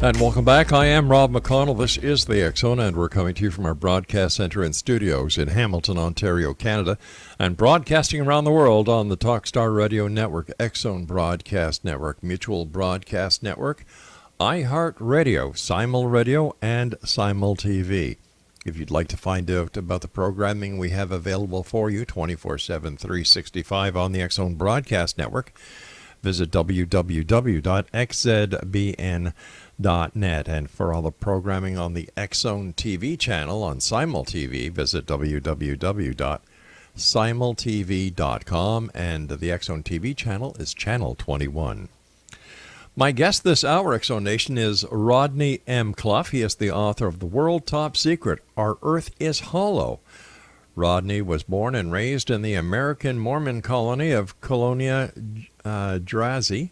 And welcome back. I am Rob McConnell. This is the X Zone, and we're coming to you from our broadcast center and studios in Hamilton, Ontario, Canada, and broadcasting around the world on the Talkstar Radio Network, X Zone Broadcast Network, Mutual Broadcast Network, iHeartRadio, Simul Radio, and Simul TV. If you'd like to find out about the programming we have available for you 24/7, 365 on the X Zone Broadcast Network, visit www.xzbn.net. And for all the programming on the X Zone TV channel on Simul TV, visit www.simultv.com. And the X Zone TV channel is channel 21. My guest this hour, X Zone Nation, is RODNEY M. CLUFF. He is the author of The World Top Secret, Our Earth is Hollow. RODNEY was born and raised in the American Mormon colony of Colonia Juarez in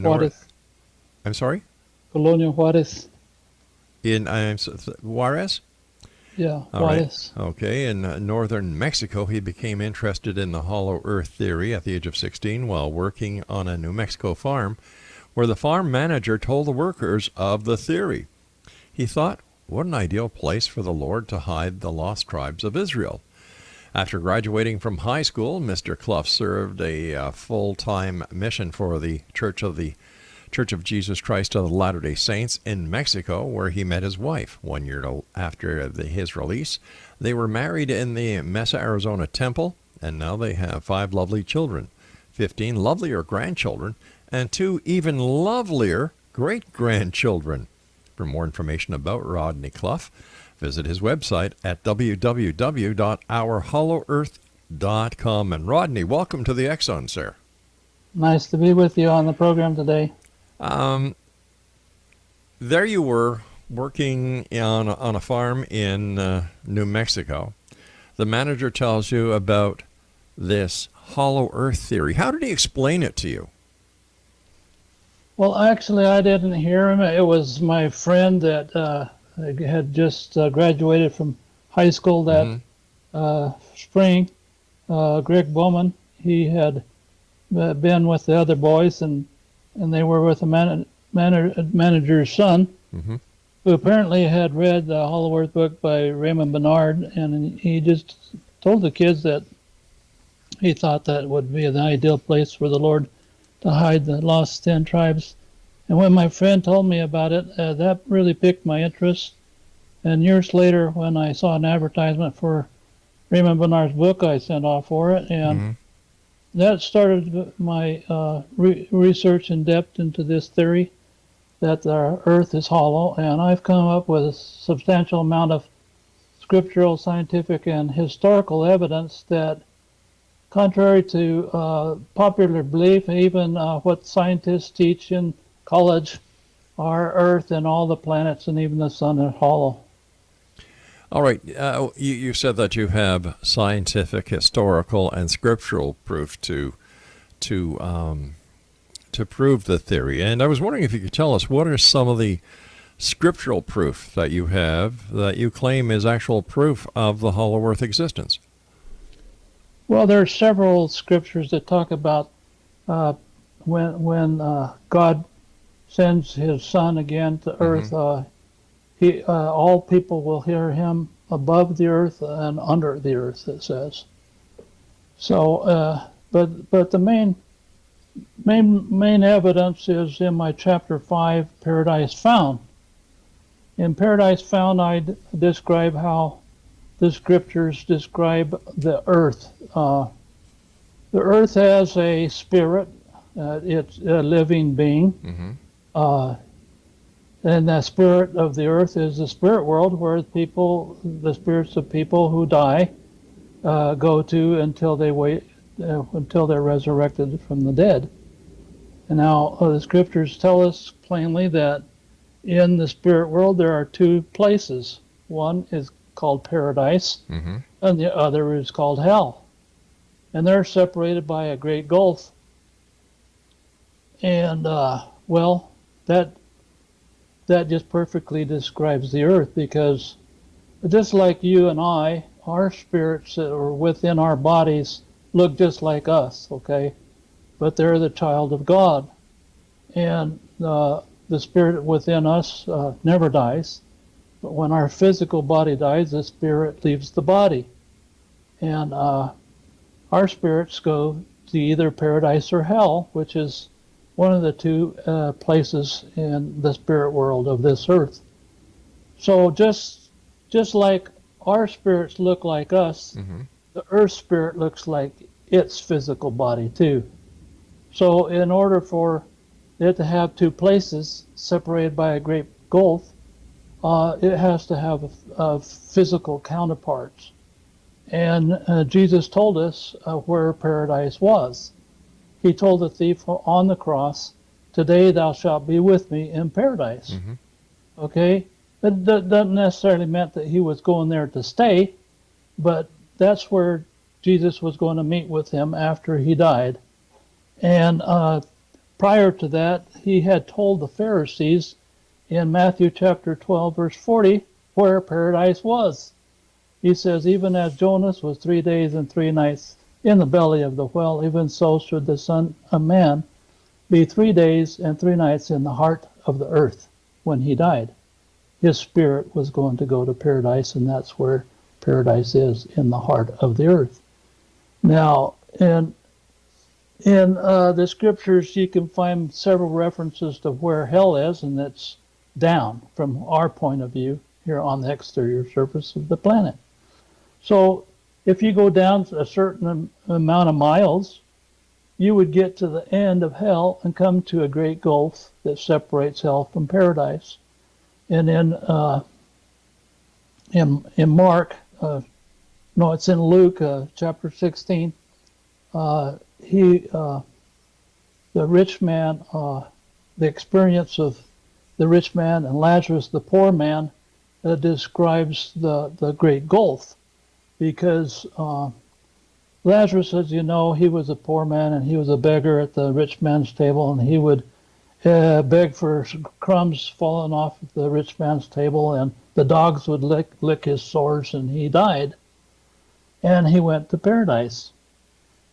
North. I'm sorry? Colonia Juarez. In Juarez? Yeah, All Juarez. Right. Okay, in northern Mexico, he became interested in the hollow earth theory at the age of 16 while working on a New Mexico farm, where the farm manager told the workers of the theory. He thought, what an ideal place for the Lord to hide the lost tribes of Israel. After graduating from high school, Mr. CLUFF served a full-time mission for the Church of Jesus Christ of the Latter-day Saints in Mexico, where he met his wife. 1 year after his release, they were married in the Mesa, Arizona temple, and now they have 5 lovely children, 15 lovelier grandchildren, and 2 even lovelier great-grandchildren. For more information about RODNEY CLUFF, visit his website at www.ourhollowearth.com. And RODNEY, welcome to the X Zone, sir. Nice to be with you on the program today. There you were working on a farm in New Mexico. The manager tells you about this hollow earth theory. How did he explain it to you? Well, actually, I didn't hear him. It was my friend that had just graduated from high school that spring, Greg Bowman. He had been with the other boys, and they were with the manager's son, who apparently had read the Hollow Earth book by Raymond Bernard, and he just told the kids that he thought that would be the ideal place for the Lord to hide the lost 10 tribes. And when my friend told me about it, that really piqued my interest. And years later, when I saw an advertisement for Raymond Bernard's book, I sent off for it, and that started my research in depth into this theory that the earth is hollow. And I've come up with a substantial amount of scriptural, scientific, and historical evidence that, contrary to popular belief, even what scientists teach in college, our Earth and all the planets and even the sun are hollow. All right. You said that you have scientific, historical, and scriptural proof to prove the theory. And I was wondering if you could tell us what are some of the scriptural proof that you have that you claim is actual proof of the hollow earth existence. Well, there are several scriptures that talk about when God sends his son again to earth, all people will hear him above the earth and under the earth, it says. So, but the main evidence is in my chapter 5, Paradise Found. In Paradise Found, I describe how the scriptures describe the earth. The earth has a spirit. It's a living being. And the spirit of the earth is the spirit world where the spirits of people who die go to until they're resurrected from the dead. And now the scriptures tell us plainly that in the spirit world there are 2 places. One is called paradise, and the other is called hell. And they're separated by a great gulf. And, well, that just perfectly describes the earth, because just like you and I, our spirits that are within our bodies look just like us, okay? But they're the child of God. And the spirit within us never dies. But when our physical body dies, the spirit leaves the body. And our spirits go to either paradise or hell, which is one of the two places in the spirit world of this earth. So just like our spirits look like us, the earth spirit looks like its physical body too. So in order for it to have two places separated by a great gulf, it has to have physical counterparts. And Jesus told us where paradise was. He told the thief on the cross, "Today thou shalt be with me in paradise." Okay? That doesn't necessarily mean that he was going there to stay, but that's where Jesus was going to meet with him after he died. And prior to that, he had told the Pharisees in Matthew chapter 12, verse 40, where paradise was. He says, "Even as Jonas was 3 days and 3 nights in the belly of the whale, even so should the Son of Man be 3 days and 3 nights in the heart of the earth." When he died, his spirit was going to go to paradise, and that's where paradise is, in the heart of the earth. Now, in the scriptures, you can find several references to where hell is, and it's down from our point of view here on the exterior surface of the planet. So if you go down a certain amount of miles, you would get to the end of hell and come to a great gulf that separates hell from paradise. And in Mark, no, it's in Luke chapter 16, the rich man, the experience of the rich man and Lazarus, the poor man, describes the great gulf, because Lazarus, as you know, he was a poor man and he was a beggar at the rich man's table, and he would beg for crumbs falling off the rich man's table, and the dogs would lick his sores, and he died, and he went to paradise.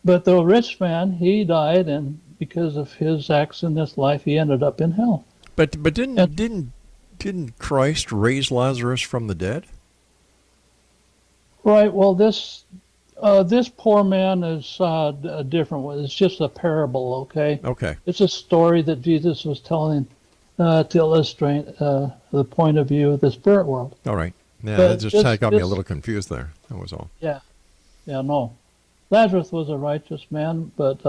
But the rich man, he died, and because of his acts in this life, he ended up in hell. But didn't Christ raise Lazarus from the dead? Right. Well, this poor man is a different one. It's just a parable. Okay. Okay. It's a story that Jesus was telling to illustrate the point of view of the spirit world. All right. Yeah, But that just got me a little confused there. That was all. Yeah. Yeah. No. Lazarus was a righteous man, but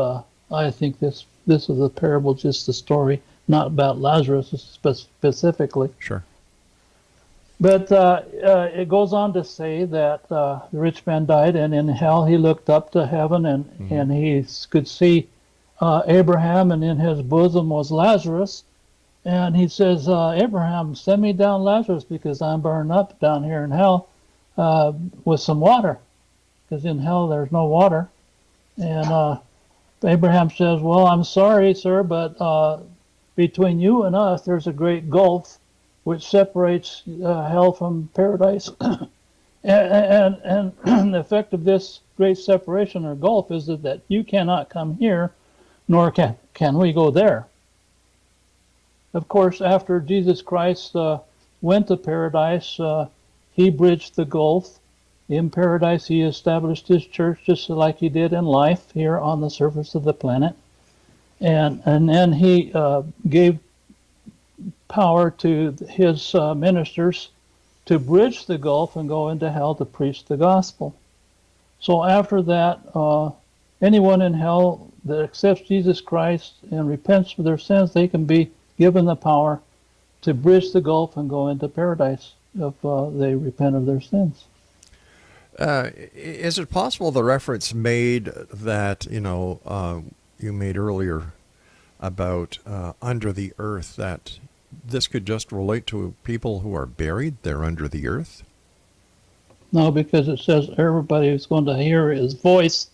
I think this is a parable, just a story, not about Lazarus specifically. Sure. But it goes on to say that the rich man died, and in hell he looked up to heaven, and he could see Abraham, and in his bosom was Lazarus. And he says, "Abraham, send me down Lazarus, because I'm burned up down here in hell with some water, because in hell there's no water." And Abraham says, "Well, I'm sorry, sir, but between you and us there's a great gulf which separates hell from paradise." and the effect of this great separation or gulf is that you cannot come here, nor can we go there. Of course, after Jesus Christ went to paradise, he bridged the gulf. In paradise, he established his church just like he did in life here on the surface of the planet. And then he gave power to his ministers to bridge the gulf and go into hell to preach the gospel. So after that, anyone in hell that accepts Jesus Christ and repents for their sins, they can be given the power to bridge the gulf and go into paradise if they repent of their sins. Is it possible the reference made that, you made earlier about under the earth, that this could just relate to people who are buried? They're under the earth? No, because it says everybody who's going to hear his voice,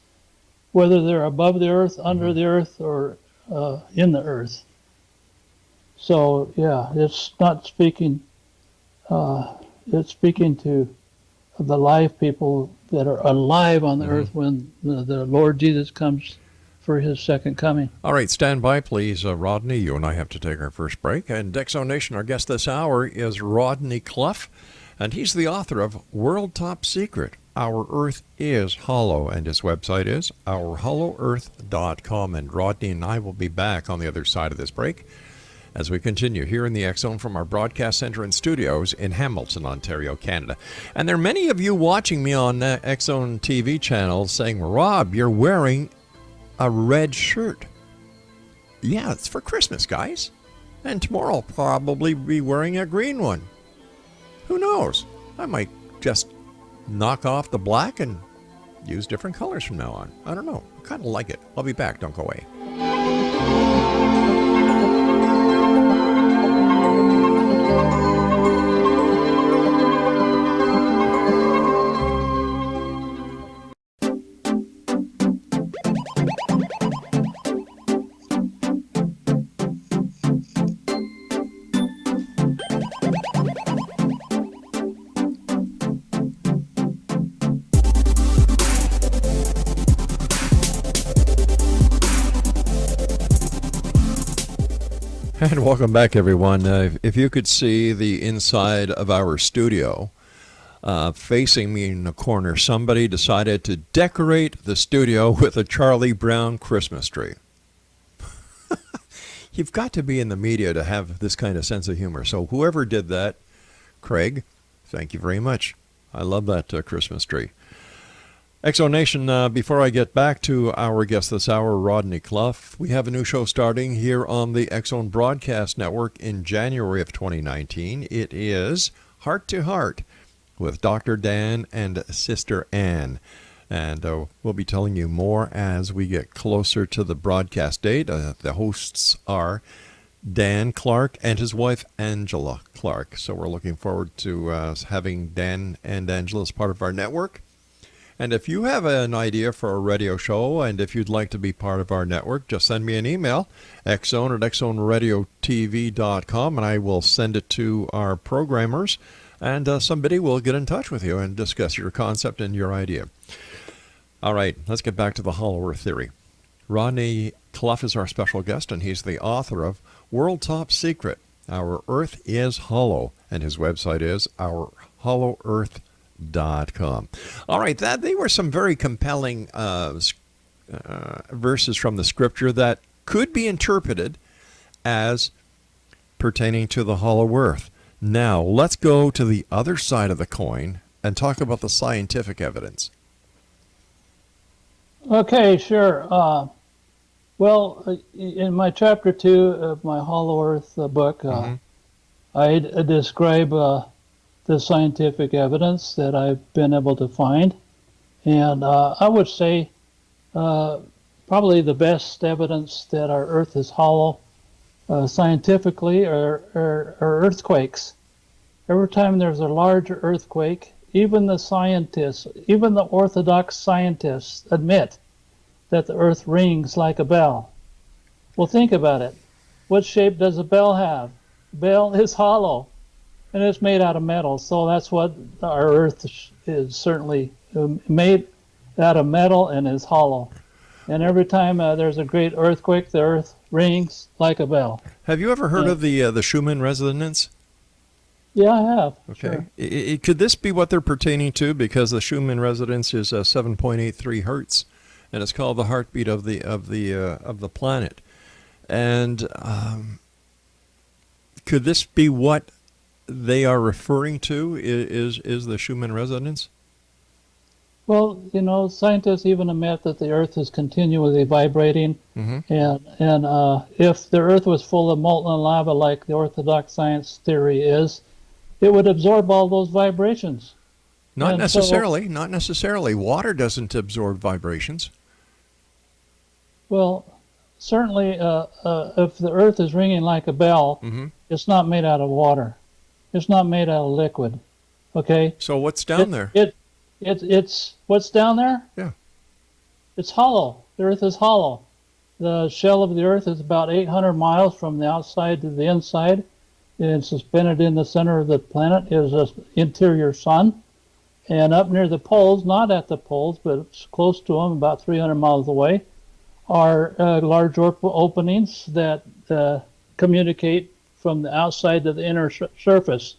whether they're above the earth, under the earth, or in the earth. So, yeah, it's not speaking, it's speaking to the live people that are alive on the earth when the Lord Jesus comes for his second coming. All right, stand by, please, Rodney. You and I have to take our first break. And Exo Nation, our guest this hour is Rodney CLUFF, and he's the author of World Top Secret, Our Earth is Hollow, and his website is ourhollowEarth.com. And Rodney and I will be back on the other side of this break as we continue here in the X Zone from our broadcast center and studios in Hamilton, Ontario, Canada. And there are many of you watching me on X Zone TV channels saying, Rob, you're wearing a red shirt. Yeah, it's for Christmas, guys. And tomorrow I'll probably be wearing a green one. Who knows? I might just knock off the black and use different colors from now on. I don't know. I kind of like it. I'll be back. Don't go away. And welcome back, everyone. If you could see the inside of our studio, facing me in the corner, somebody decided to decorate the studio with a Charlie Brown Christmas tree. You've got to be in the media to have this kind of sense of humor. So whoever did that, Craig, thank you very much. I love that Christmas tree. Exo Nation, before I get back to our guest this hour, Rodney CLUFF, we have a new show starting here on the X Zone Broadcast Network in January of 2019. It is Heart to Heart with Dr. Dan and Sister Ann. And we'll be telling you more as we get closer to the broadcast date. The hosts are Dan Clark and his wife, Angela Clark. So we're looking forward to having Dan and Angela as part of our network. And if you have an idea for a radio show, and if you'd like to be part of our network, just send me an email, xzone@xzoneradiotv.com, and I will send it to our programmers, and somebody will get in touch with you and discuss your concept and your idea. All right, let's get back to the Hollow Earth theory. Rodney CLUFF is our special guest, and he's the author of World Top Secret, Our Earth is Hollow, and his website is ourhollowEarth.com. All right, they were some very compelling verses from the scripture that could be interpreted as pertaining to the hollow earth. Now, let's go to the other side of the coin and talk about the scientific evidence. Okay, sure. Well, in my chapter 2 of my Hollow Earth book, I describe the scientific evidence that I've been able to find. And I would say probably the best evidence that our Earth is hollow scientifically are earthquakes. Every time there's a large earthquake, even the scientists, even the orthodox scientists admit that the Earth rings like a bell. Well, think about it. What shape does a bell have? The bell is hollow. And it's made out of metal, so that's what our Earth is certainly made out of metal and is hollow. And every time there's a great earthquake, the Earth rings like a bell. Have you ever heard of the Schumann resonance? Yeah, I have. Okay. Sure. Could this be what they're pertaining to? Because the Schumann resonance is 7.83 hertz, and it's called the heartbeat of the planet. And could this be what they are referring to is the Schumann resonance? Well, scientists even admit that the Earth is continually vibrating, and if the Earth was full of molten lava like the Orthodox science theory is, it would absorb all those vibrations. Not necessarily. Water doesn't absorb vibrations. Well, certainly, if the Earth is ringing like a bell, it's not made out of water. It's not made out of liquid. Okay. So what's down there? It's what's down there? Yeah. It's hollow. The Earth is hollow. The shell of the Earth is about 800 miles from the outside to the inside. And suspended in the center of the planet is an interior sun. And up near the poles, not at the poles, but close to them, about 300 miles away, are large openings that communicate from the outside to the inner surface.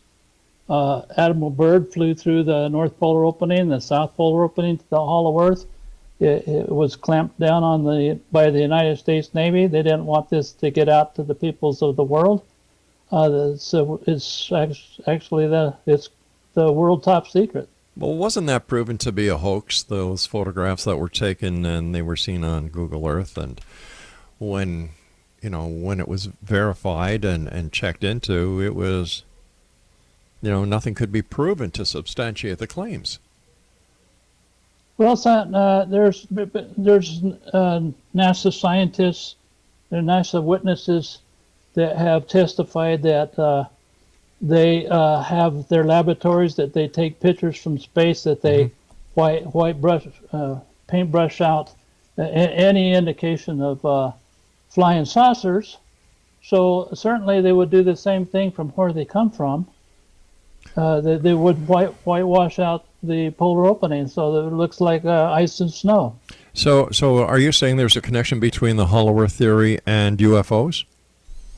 Admiral Byrd flew through the North Polar opening, the South Polar opening to the Hollow Earth. It was clamped down on by the United States Navy. They didn't want this to get out to the peoples of the world. So it's actually it's the world top secret. Well, wasn't that proven to be a hoax, those photographs that were taken and they were seen on Google Earth? And when it was verified and checked into, it was, nothing could be proven to substantiate the claims. Well, there's NASA scientists, and NASA witnesses that have testified that they have their laboratories, that they take pictures from space, that they paintbrush out any indication of flying saucers. So certainly they would do the same thing from where they come from. They would whitewash out the polar opening so that it looks like ice and snow. So are you saying there's a connection between the Hollow Earth theory and UFOs?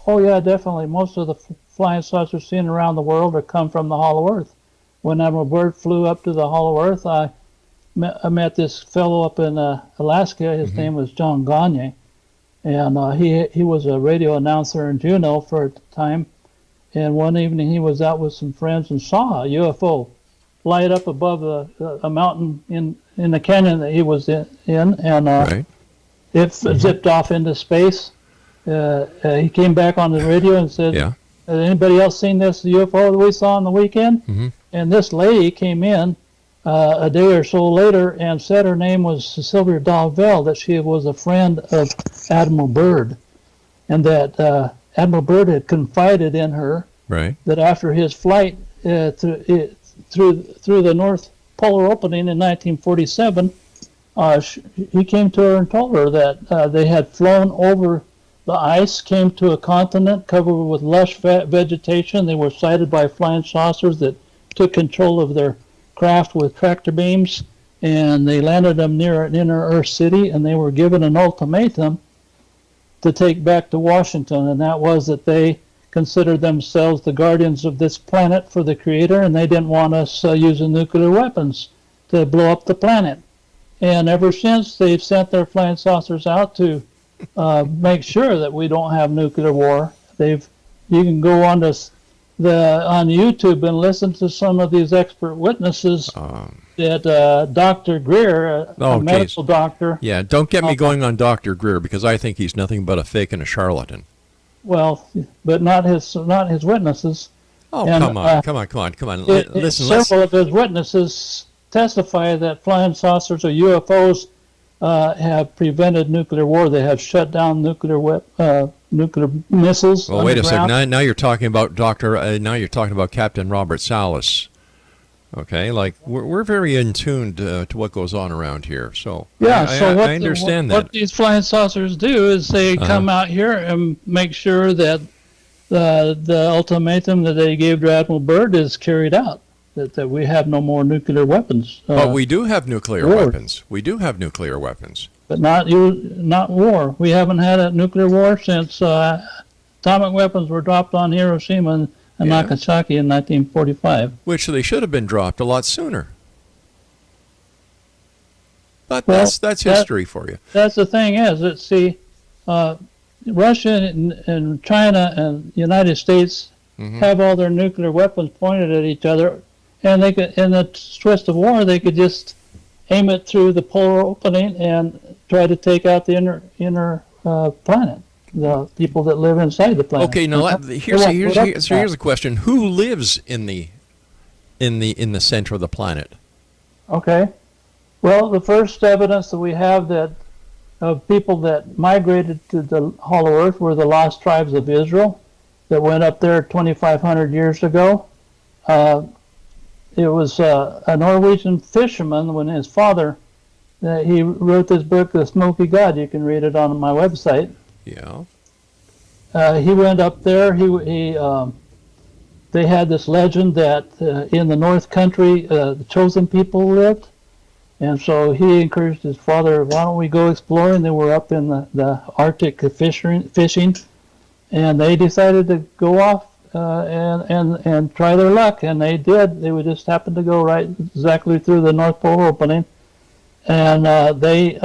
Oh yeah, definitely. Most of the flying saucers seen around the world come from the Hollow Earth. When Admiral Byrd flew up to the Hollow Earth, I met this fellow up in Alaska. His name was John Gagne, and he was a radio announcer in Juneau for a time. And one evening he was out with some friends and saw a UFO light up above a mountain in the canyon that he was in, and Right. it zipped off into space. He came back on the radio and said, Yeah. "Has anybody else seen this UFO that we saw on the weekend?" Mm-hmm. And this lady came in a day or so later and said her name was Sylvia Dalvell, that she was a friend of Admiral Byrd, and that Admiral Byrd had confided in her Right. that after his flight through the North Polar opening in 1947, he came to her and told her that they had flown over the ice, came to a continent covered with lush vegetation. They were sighted by flying saucers that took control of their craft with tractor beams, and they landed them near an inner Earth city, and they were given an ultimatum to take back to Washington, and that was that they considered themselves the guardians of this planet for the Creator, and they didn't want us using nuclear weapons to blow up the planet. And ever since, they've sent their flying saucers out to make sure that we don't have nuclear war. You can go on YouTube and listen to some of these expert witnesses that Dr. Greer, a medical doctor. Yeah, don't get me going on Dr. Greer, because I think he's nothing but a fake and a charlatan. Well, but not his witnesses. Oh, and, come on. Listen, several of his witnesses testify that flying saucers or UFOs have prevented nuclear war. They have shut down nuclear missiles. Well, wait a second. Now you're talking about now you're talking about Captain Robert Salas. Okay, like we're very in tune to what goes on around here. So yeah, I understand that. What these flying saucers do is they come out here and make sure that the ultimatum that they gave to Admiral Byrd is carried out. That we have no more nuclear weapons. But we do have nuclear weapons. We do have nuclear weapons. But not war. We haven't had a nuclear war since atomic weapons were dropped on Hiroshima and Nagasaki in 1945. Which they should have been dropped a lot sooner. But that's history for you. That's the thing is that Russia and China and the United States have all their nuclear weapons pointed at each other, and they could, in the twist of war, they could just aim it through the polar opening and try to take out the inner planet, the people that live inside the planet. Okay, now here's a question: who lives in the center of the planet? Okay, well, the first evidence that we have of people that migrated to the Hollow Earth were the lost tribes of Israel that went up there 2,500 years ago. It was a Norwegian fisherman when his father, he wrote this book, The Smoky God. You can read it on my website. Yeah. He went up there. They had this legend that in the North Country, the chosen people lived, And so he encouraged his father, why don't we go exploring? They were up in the Arctic fishing, and they decided to go off and try their luck, and they did. They would just happen to go right exactly through the North Pole opening, and they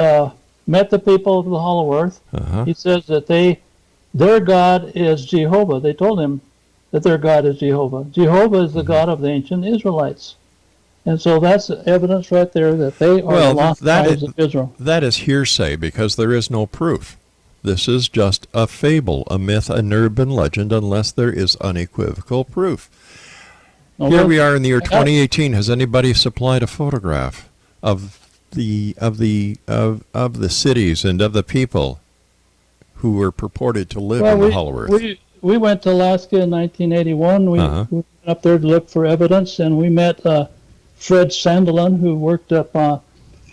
met the people of the Hollow Earth. He says that their God is Jehovah. They told him that their God is Jehovah. Jehovah is the God of the ancient Israelites. And so that's evidence right there that they are lost tribes of Israel. That is hearsay because there is no proof. This is just a fable, a myth, an urban legend, unless there is unequivocal proof. Here we are in the year 2018. Has anybody supplied a photograph of the cities and of the people who were purported to live in the Hollow Earth? We went to Alaska in 1981. We went up there to look for evidence, and we met Fred Sandelin, who worked up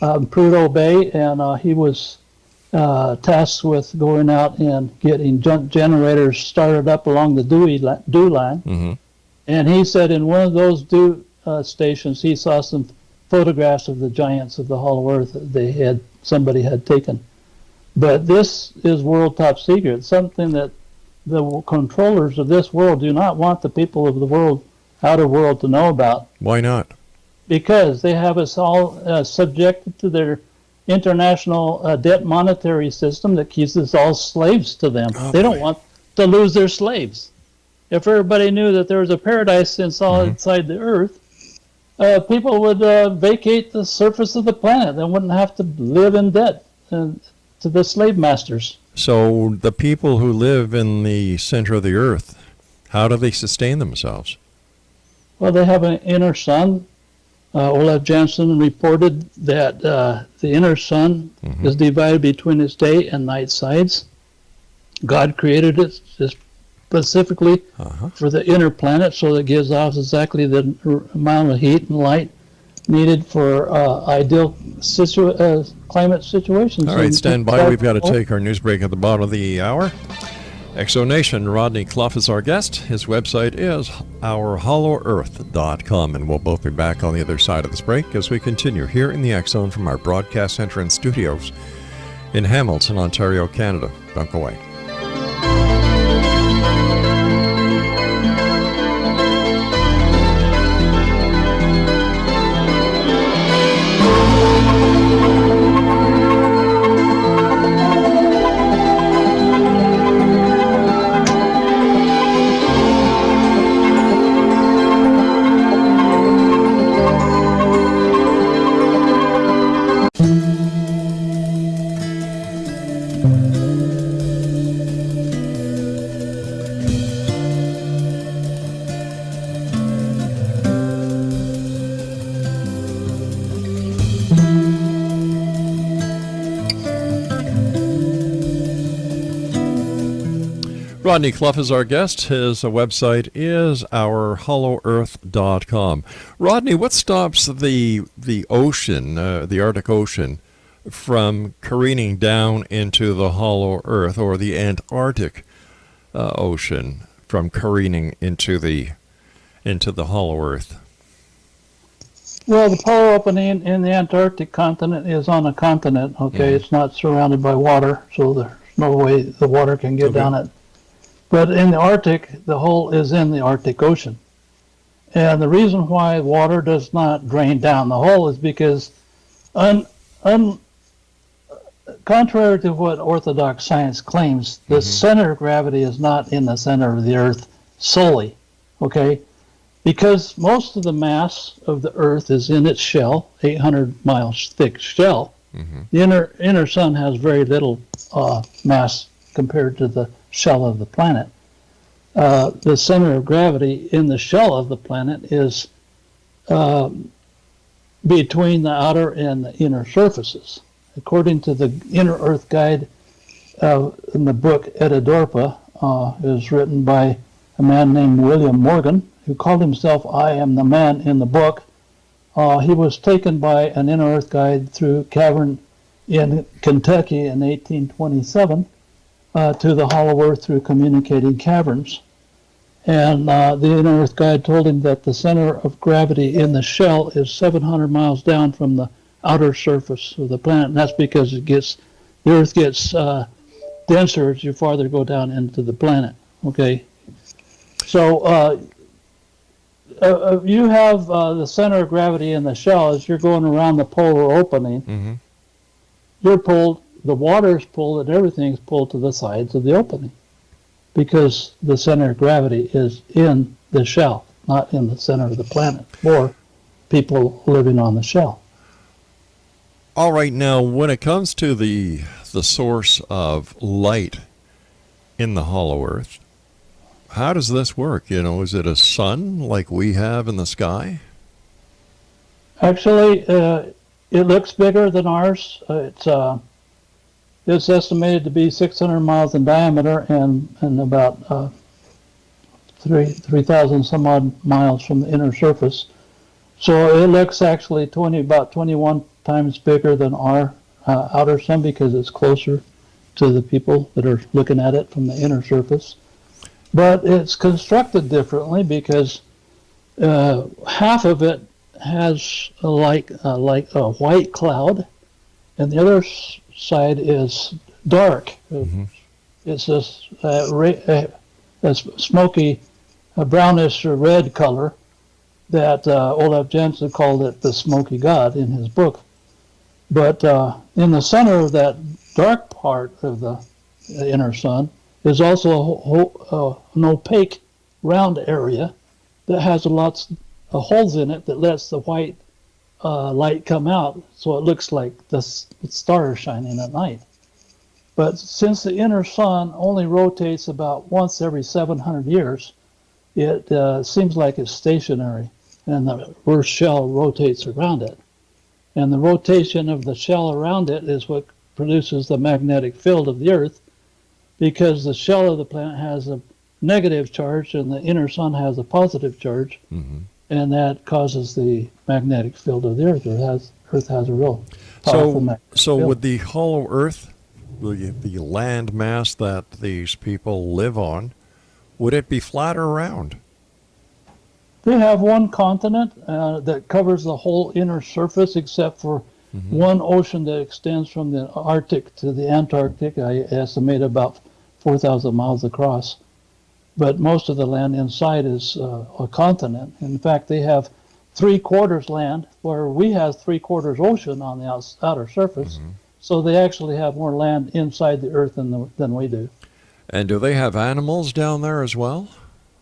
Prudhoe Bay, and he was tasked with going out and getting generators started up along the dew line. And he said in one of those dew stations, he saw some photographs of the giants of the Hollow Earth that somebody had taken. But this is world top secret, something that the controllers of this world do not want the people of the outer world to know about. Why not? Because they have us all subjected to their international debt monetary system that keeps us all slaves to them. They don't want to lose their slaves. If everybody knew that there was a paradise inside the earth, people would vacate the surface of the planet. They wouldn't have to live in debt to the slave masters. So the people who live in the center of the earth, how do they sustain themselves? Well, they have an inner sun. Olaf Janssen reported that the inner sun is divided between its day and night sides. God created it specifically for the inner planet, so that it gives off exactly the amount of heat and light needed for ideal climate situations. All right, stand by. We've got to take our news break at the bottom of the hour. Exonation, Rodney CLUFF is our guest. His website is ourhollowearth.com, and we'll both be back on the other side of this break as we continue here in the X Zone from our broadcast center and studios in Hamilton, Ontario, Canada. Don't go away. Rodney CLUFF is our guest. His website is ourhollowearth.com. Rodney, what stops the ocean, the Arctic Ocean, from careening down into the Hollow Earth, or the Antarctic Ocean from careening into the Hollow Earth? Well, the polar opening in the Antarctic continent is on a continent. Okay, it's not surrounded by water, so there's no way the water can get down it. But in the Arctic, the hole is in the Arctic Ocean. And the reason why water does not drain down the hole is because, contrary to what Orthodox science claims, the center of gravity is not in the center of the Earth solely, okay? Because most of the mass of the Earth is in its shell, 800 miles thick shell. The inner sun has very little mass compared to the shell of the planet. The center of gravity in the shell of the planet is between the outer and the inner surfaces. According to the Inner Earth Guide in the book Edidorpa, is written by a man named William Morgan, who called himself I Am the Man in the book. He was taken by an Inner Earth Guide through cavern in Kentucky in 1827 to the Hollow Earth through communicating caverns. And the Inner Earth Guide told him that the center of gravity in the shell is 700 miles down from the outer surface of the planet. And that's because the Earth gets denser as you farther go down into the planet. Okay, so you have the center of gravity in the shell as you're going around the polar opening. Mm-hmm. You're pulled, the water is pulled, and everything's pulled to the sides of the opening because the center of gravity is in the shell, not in the center of the planet, or people living on the shell. All right, now when it comes to the source of light in the hollow earth, how does this work? You know, is it a sun like we have in the sky? Actually, it looks bigger than ours. It's estimated to be 600 miles in diameter and about 3,000 some odd miles from the inner surface. So it looks actually about 21 times bigger than our outer sun because it's closer to the people that are looking at it from the inner surface. But it's constructed differently because half of it has like a white cloud, and the other side is dark. Mm-hmm. It's this smoky, brownish red color that Olaf Jensen called it the smoky god in his book. But in the center of that dark part of the inner sun is also an opaque round area that has lots of holes in it that lets the white light come out, so it looks like the stars shining at night. But since the inner sun only rotates about once every 700 years, it seems like it's stationary, and the Earth shell rotates around it. And the rotation of the shell around it is what produces the magnetic field of the Earth, because the shell of the planet has a negative charge and the inner sun has a positive charge, mm-hmm. and that causes the magnetic field of the Earth. Earth has a real powerful magnetic field. With the hollow Earth, the land mass that these people live on, would it be flat or round? They have one continent that covers the whole inner surface except for mm-hmm. one ocean that extends from the Arctic to the Antarctic. I estimate about 4,000 miles across. But most of the land inside is a continent. In fact, they have 3/4 land, where we have 3/4 ocean on the outer surface. Mm-hmm. So they actually have more land inside the Earth than we do. And do they have animals down there as well?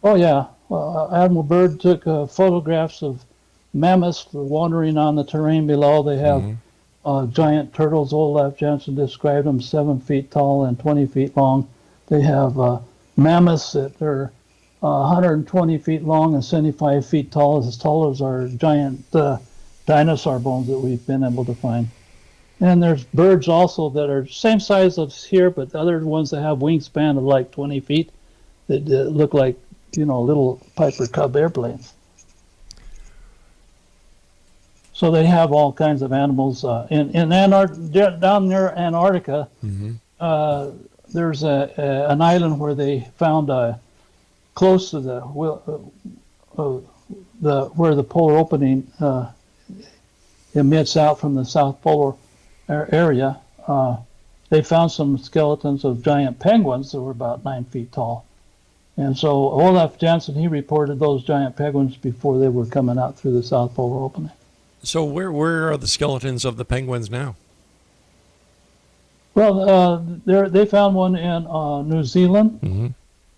Oh, yeah. Admiral Byrd took photographs of mammoths wandering on the terrain below. They have mm-hmm. Giant turtles. Olaf Jensen described them 7 feet tall and 20 feet long. They have mammoths that are 120 feet long and 75 feet tall as our giant dinosaur bones that we've been able to find. And there's birds also that are same size as here, but other ones that have wingspan of like 20 feet that look like, little Piper Cub airplanes. So they have all kinds of animals. In down near Antarctica, mm-hmm. There's an island where they found close to where the polar opening emits out from the South Polar area. They found some skeletons of giant penguins that were about 9 feet tall. And so Olaf Jensen, he reported those giant penguins before they were coming out through the South Polar opening. So where are the skeletons of the penguins now? Well, they found one in New Zealand, mm-hmm.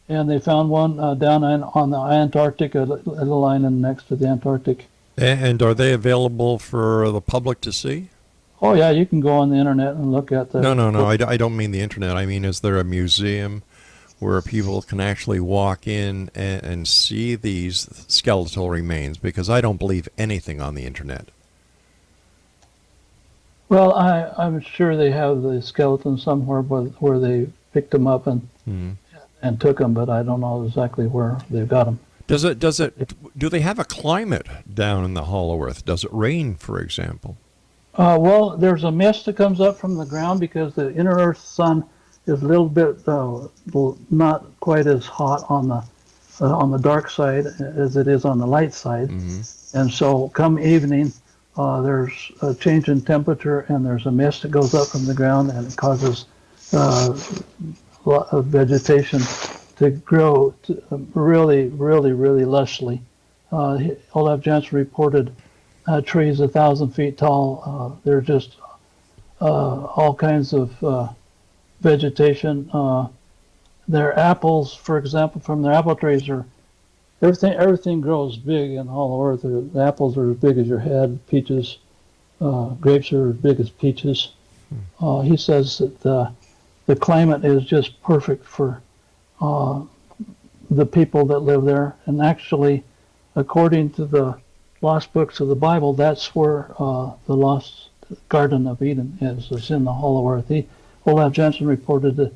and they found one down on the Antarctic, a little island next to the Antarctic. And are they available for the public to see? Oh, yeah, you can go on the internet and look at the... No, I don't mean the internet. I mean, is there a museum where people can actually walk in and see these skeletal remains? Because I don't believe anything on the internet. Well, I'm sure they have the skeletons somewhere where they picked them up and took them, but I don't know exactly where they've got them. Do they have a climate down in the hollow earth? Does it rain, for example? Well, there's a mist that comes up from the ground because the inner Earth sun is a little bit not quite as hot on the dark side as it is on the light side, mm-hmm. and so come evening, there's a change in temperature and there's a mist that goes up from the ground and it causes vegetation to grow really, really, really lushly. Olaf Jensen reported trees 1,000 feet tall. They're just all kinds of vegetation. Their apples, for example, from their apple trees are everything grows big in Hollow Earth. The apples are as big as your head. Peaches, grapes are as big as peaches. He says that the climate is just perfect for the people that live there. And actually, according to the lost books of the Bible, that's where the lost Garden of Eden is. It's in the Hollow Earth. Olaf Jensen reported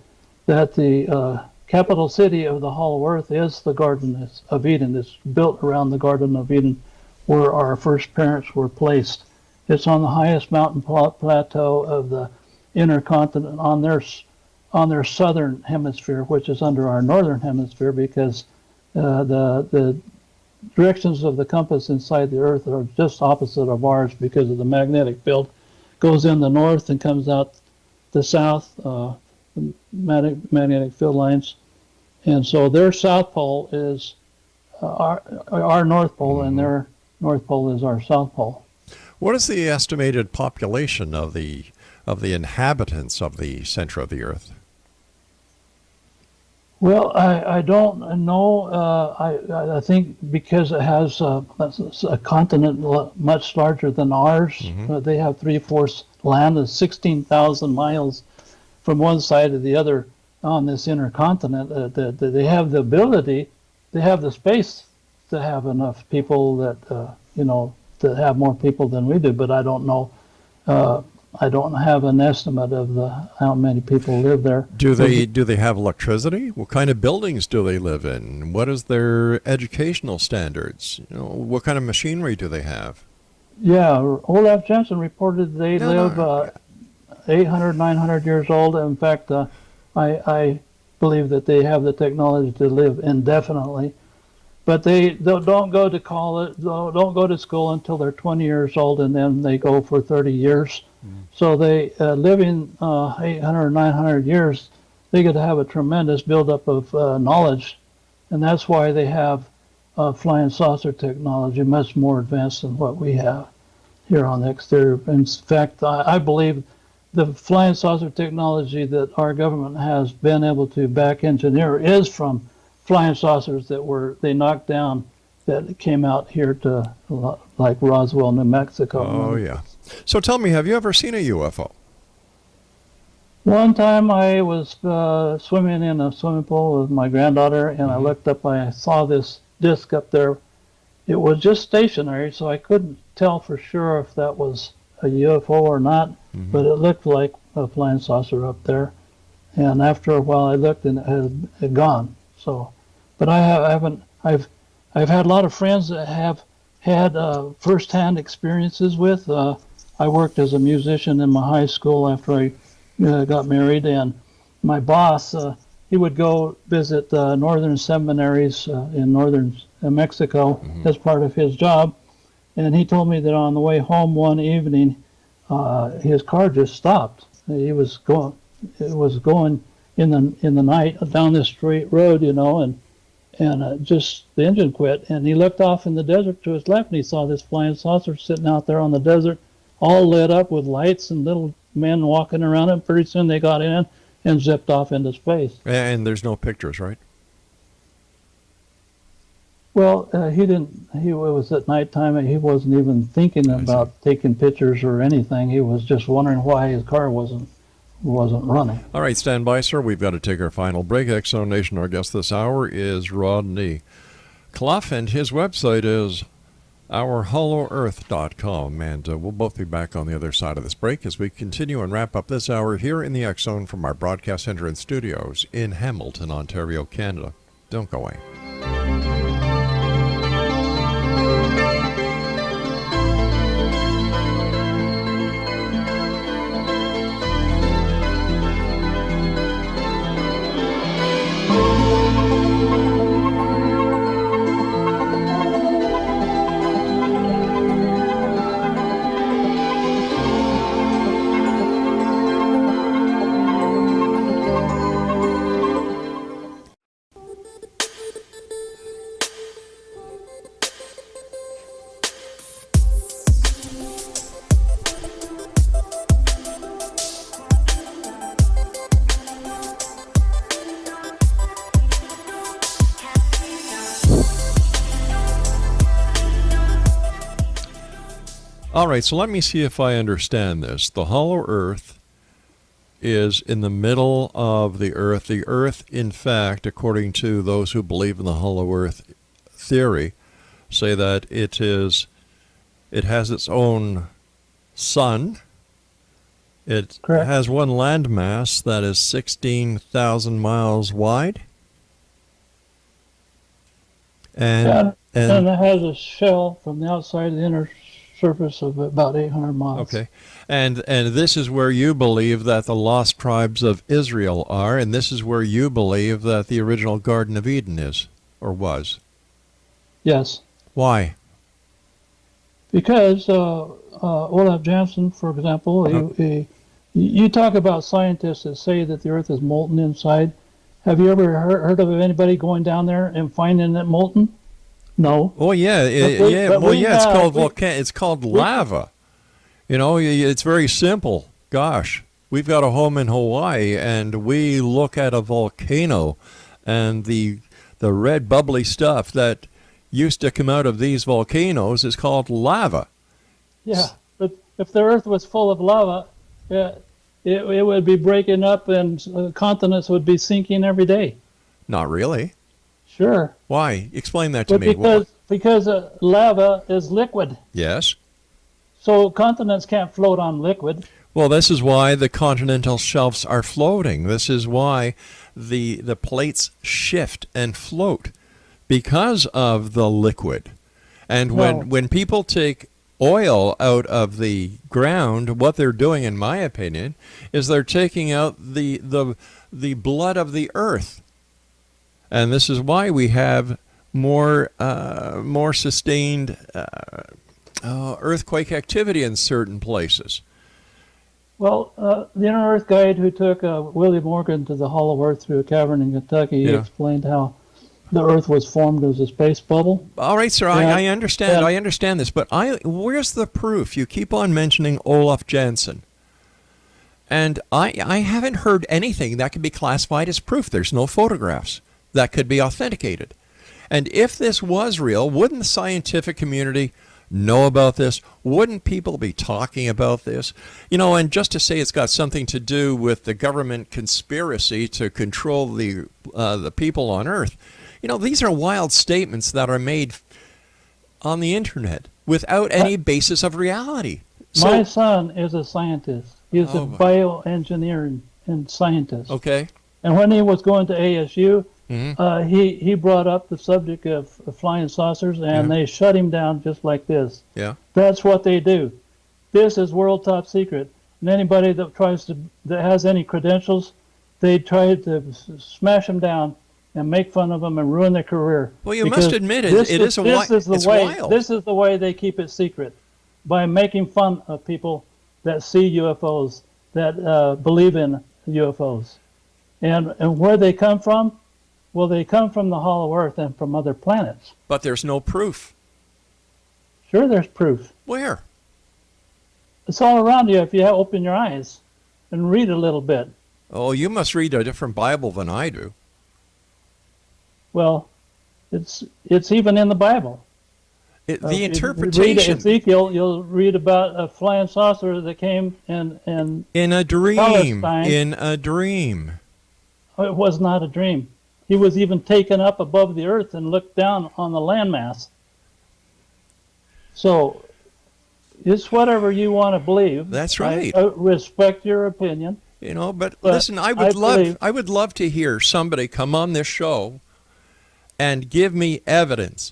that the capital city of the Hollow Earth is the Garden of Eden. It's built around the Garden of Eden where our first parents were placed. It's on the highest mountain plateau of the inner continent on their southern hemisphere, which is under our northern hemisphere, because the directions of the compass inside the Earth are just opposite of ours because of the magnetic field. Goes in the north and comes out the south, magnetic field lines. And so their south pole is our north pole, and their north pole is our south pole. What is the estimated population of the inhabitants of the center of the Earth? Well, I don't know. I think because it has a continent much larger than ours. They have 3/4 land, is 16,000 miles from one side to the other on this inner continent. They have the ability, they have the space to have enough people that to have more people than we do. But I don't know. I don't have an estimate of how many people live there. Do they have electricity? What kind of buildings do they live in? What is their educational standards? What kind of machinery do they have? Yeah, Olaf Jensen reported they live 800, 900 years old. In fact, I believe that they have the technology to live indefinitely. But they don't go to college, don't go to school until they're 20 years old, and then they go for 30 years. So they living 800, 900 years, they get to have a tremendous buildup of knowledge, and that's why they have flying saucer technology much more advanced than what we have here on the exterior. In fact, I believe the flying saucer technology that our government has been able to back engineer is from flying saucers that they knocked down that came out here to like Roswell, New Mexico. Oh, yeah. So tell me, have you ever seen a UFO? One time I was swimming in a swimming pool with my granddaughter, and I looked up, I saw this disc up there. It was just stationary, so I couldn't tell for sure if that was a UFO or not, but it looked like a flying saucer up there. And after a while I looked, and it had gone. So, but I've had a lot of friends that have had first-hand experiences with. I worked as a musician in my high school after I got married, and my boss, he would go visit northern seminaries in northern Mexico as part of his job, and he told me that on the way home one evening, his car just stopped. It was going in the night down this straight road, and just the engine quit, and he looked off in the desert to his left, and he saw this flying saucer sitting out there on the desert, all lit up with lights and little men walking around it. Pretty soon they got in and zipped off into space. And there's no pictures, right? Well, it was at nighttime, and he wasn't even thinking about taking pictures or anything. He was just wondering why his car wasn't running. All right, stand by, sir. We've got to take our final break. X-Zone Nation, our guest this hour is Rodney CLUFF, and his website is ourhollowearth.com. And we'll both be back on the other side of this break as we continue and wrap up this hour here in the X-Zone from our broadcast center and studios in Hamilton, Ontario, Canada. Don't go away. All right, so let me see if I understand this. The hollow earth is in the middle of the earth. The earth, in fact, according to those who believe in the hollow earth theory, say that it has its own sun. It Correct. has one landmass that is 16,000 miles wide. And it has a shell from the outside of the inner surface of about 800 miles. Okay. And this is where you believe that the lost tribes of Israel are, and this is where you believe that the original Garden of Eden is, or was. Yes. Why? Because Olaf Jansen, for example, you talk about scientists that say that the earth is molten inside. Have you ever heard of anybody going down there and finding it molten? No. Oh yeah, it's called it's called lava. You know, it's very simple. Gosh, we've got a home in Hawaii, and we look at a volcano, and the red bubbly stuff that used to come out of these volcanoes is called lava. Yeah, but if the earth was full of lava, it would be breaking up, and continents would be sinking every day. Not really. Sure. Why? Explain that to me. Because lava is liquid. Yes. So continents can't float on liquid. Well, this is why the continental shelves are floating. This is why the plates shift and float, because of the liquid. And when people take oil out of the ground, what they're doing, in my opinion, is they're taking out the blood of the earth. And this is why we have more sustained earthquake activity in certain places. Well, the Inner Earth guide who took William Morgan to the Hollow Earth through a cavern in Kentucky, he explained how the Earth was formed as a space bubble. All right, sir, I understand. I understand this, but where's the proof? You keep on mentioning Olaf Jansen. And I haven't heard anything that could be classified as proof. There's no photographs that could be authenticated. And if this was real, wouldn't the scientific community know about this? Wouldn't people be talking about this? You know, and just to say it's got something to do with the government conspiracy to control the people on Earth, you know, these are wild statements that are made on the internet without any basis of reality. My son is a scientist. He's a bioengineer and scientist. Okay. And when he was going to ASU, Mm-hmm. He brought up the subject of flying saucers, and they shut him down just like this. Yeah. That's what they do. This is world top secret. And anybody that has any credentials, they try to smash them down and make fun of them and ruin their career. Well, you must admit it's wild. This is the way they keep it secret, by making fun of people that see UFOs, that believe in UFOs. And where they come from? Well, they come from the hollow earth and from other planets. But there's no proof. Sure, there's proof. Where? It's all around you if you open your eyes and read a little bit. Oh, you must read a different Bible than I do. Well, it's even in the Bible. The interpretation. You read Ezekiel, you'll read about a flying saucer that came in a dream. Palestine. In a dream. It was not a dream. He was even taken up above the earth and looked down on the landmass. So it's whatever you want to believe. That's right. I respect your opinion. You know, but listen, I would love to hear somebody come on this show and give me evidence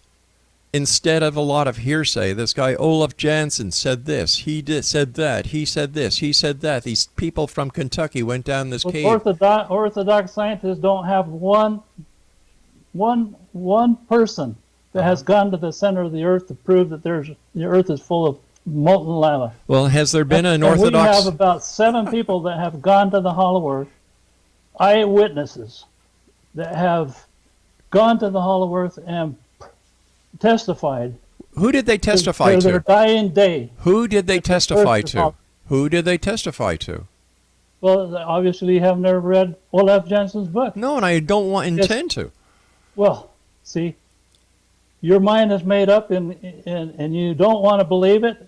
instead of a lot of hearsay. This guy Olaf Jansen said this, said that, he said this, he said that. These people from Kentucky went down this cave. Orthodox scientists don't have one person that has gone to the center of the earth to prove that the earth is full of molten lava. Well, has there been an Orthodox? We have about 7 people that have gone to the hollow earth, eyewitnesses that have gone to the hollow earth and testified. Who did they testify to? Their dying day. Who did they testify to? Who did they testify to? Well, obviously you have never read Olaf Jansen's book. No, and I don't intend to. Well, see, your mind is made up and you don't want to believe it,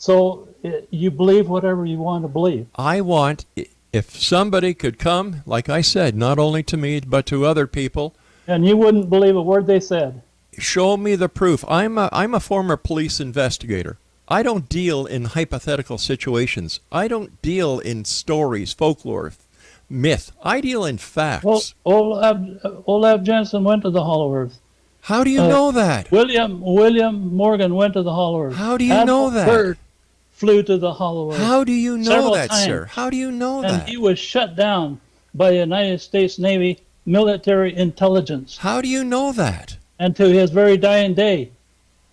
So you believe whatever you want to believe. I want, if somebody could come, like I said, not only to me, but to other people, And you wouldn't believe a word they said. show me the proof. I'm a former police investigator. I don't deal in hypothetical situations. I don't deal in stories, folklore, myth. I deal in facts. Well, Olaf Jensen went to the Hollow Earth. How do you know that? William Morgan went to the Hollow Earth. How do you know that? Byrd flew to the Hollow Earth. How do you know several that, times. sir? How do you know And that? he was shut down by the United States Navy military intelligence. How do you know that? And to his very dying day,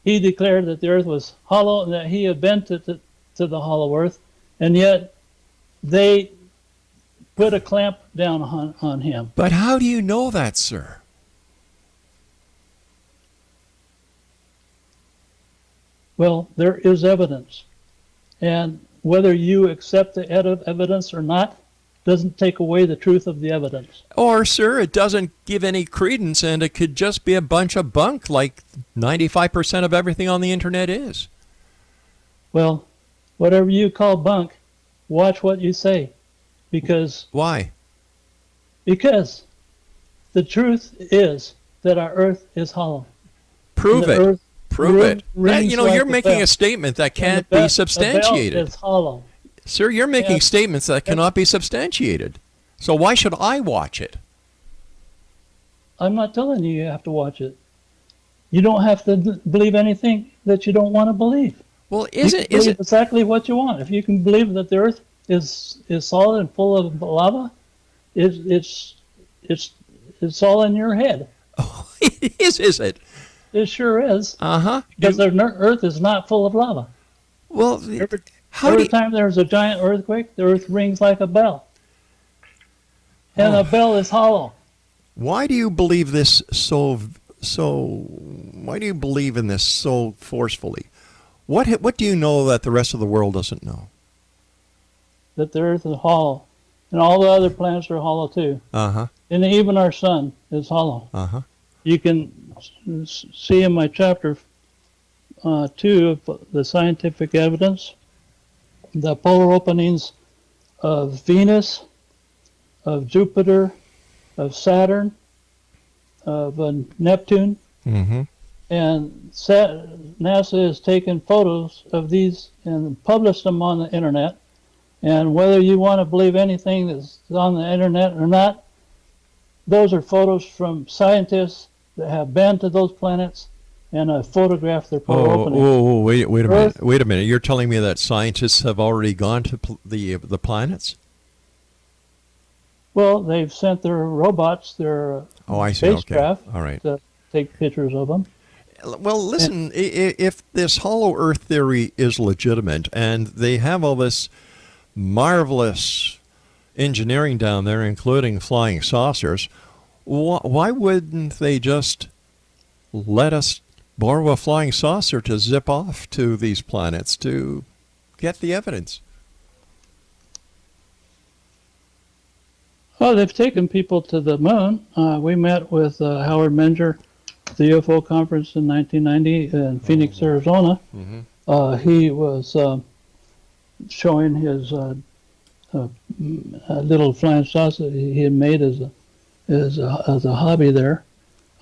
he declared that the earth was hollow and that he had been to the Hollow Earth, and yet they put a clamp down on him. But how do you know that, sir? Well, there is evidence. And whether you accept the evidence or not doesn't take away the truth of the evidence. Or, sir, it doesn't give any credence, and it could just be a bunch of bunk like 95% of everything on the internet is. Well, whatever you call bunk, watch what you say. Because Why? the truth is that our earth is hollow. Prove And the it. earth Prove it. rings That, you're like a making bell. a statement that And can't the be The substantiated. belt is hollow. Sir, you're making and- statements that cannot be substantiated. So why should I watch it? I'm not telling you have to watch it. You don't have to believe anything that you don't want to believe. Well, You is can it believe exactly what you want. If you can believe that the earth is solid and full of lava, it's all in your head. Oh, it is it? It sure is. Uh-huh. Because the earth is not full of lava. Well, how do Every you, time there's a giant earthquake, the earth rings like a bell. And Oh. a bell is hollow. why do you believe this why do you believe in this so forcefully? What do you know that the rest of the world doesn't know? That the earth is hollow. And all the other planets are hollow too. Uh-huh. And even our sun is hollow. Uh-huh. You can see in my chapter 2 of the scientific evidence, the polar openings of Venus, of Jupiter, of Saturn, of Neptune, Mm-hmm. and NASA has taken photos of these and published them on the internet. And whether you want to believe anything that's on the internet or not, those are photos from scientists that have been to those planets and have photographed their polar openings. Wait a minute. Earth- Wait a minute. You're telling me that scientists have already gone to the planets? Well, they've sent their robots, their Oh, I see. Okay. spacecraft, All right. to take pictures of them. Well, listen, if this hollow earth theory is legitimate and they have all this marvelous engineering down there, including flying saucers, why wouldn't they just let us borrow a flying saucer to zip off to these planets to get the evidence? Oh, they've taken people to the moon. We met with Howard Menger at the UFO conference in 1990 in Phoenix, Arizona. Mm-hmm. He was showing his little flying saucer he had made as a hobby there.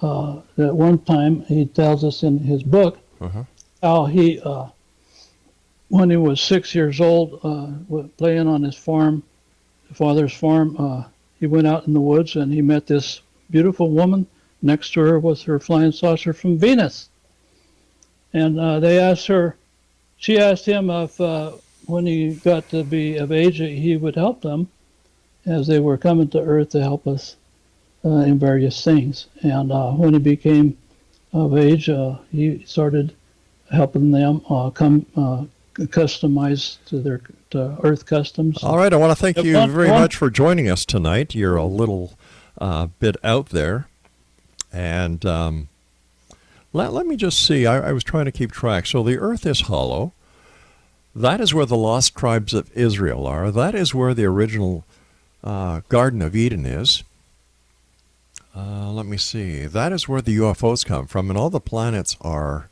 At one time, he tells us in his book Uh-huh. how he, when he was 6 years old, playing on his farm, father's farm, he went out in the woods and he met this beautiful woman. Next to her was her flying saucer from Venus. And she asked him if when he got to be of age, he would help them as they were coming to Earth to help us in various things. And when he became of age, he started helping them customize to Earth customs. All right, I want to thank you One- very one- much for joining us tonight. You're a little bit out there. And let me just see. I was trying to keep track. So the earth is hollow. That is where the lost tribes of Israel are. That is where the original Garden of Eden is. Let me see. That is where the UFOs come from. And all the planets are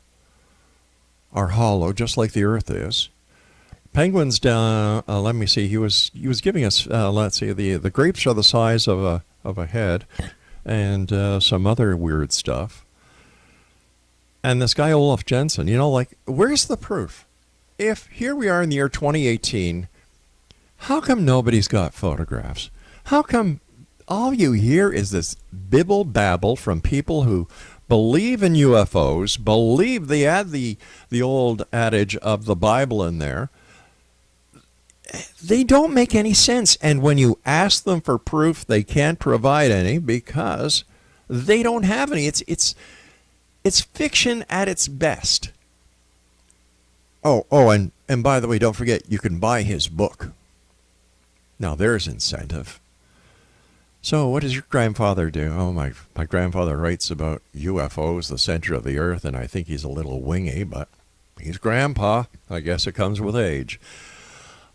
hollow, just like the earth is. Penguins down. Let me see. He was giving us. Let's see. The grapes are the size of a head, and some other weird stuff. And this guy Olaf Jensen, where's the proof? If here we are in the year 2018, how come nobody's got photographs? How come all you hear is this bibble babble from people who believe in UFOs, believe they add the old adage of the Bible in there? They don't make any sense. And when you ask them for proof, they can't provide any because they don't have any. It's fiction at its best. And by the way, don't forget, you can buy his book. Now, there's incentive. So what does your grandfather do? Oh, my grandfather writes about UFOs, the center of the earth, and I think he's a little wingy, but he's grandpa. I guess it comes with age.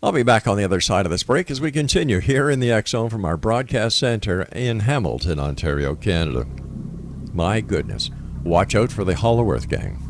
I'll be back on the other side of this break as we continue here in the X Zone from our broadcast center in Hamilton, Ontario, Canada. My goodness. Watch out for the Hollow Earth Gang.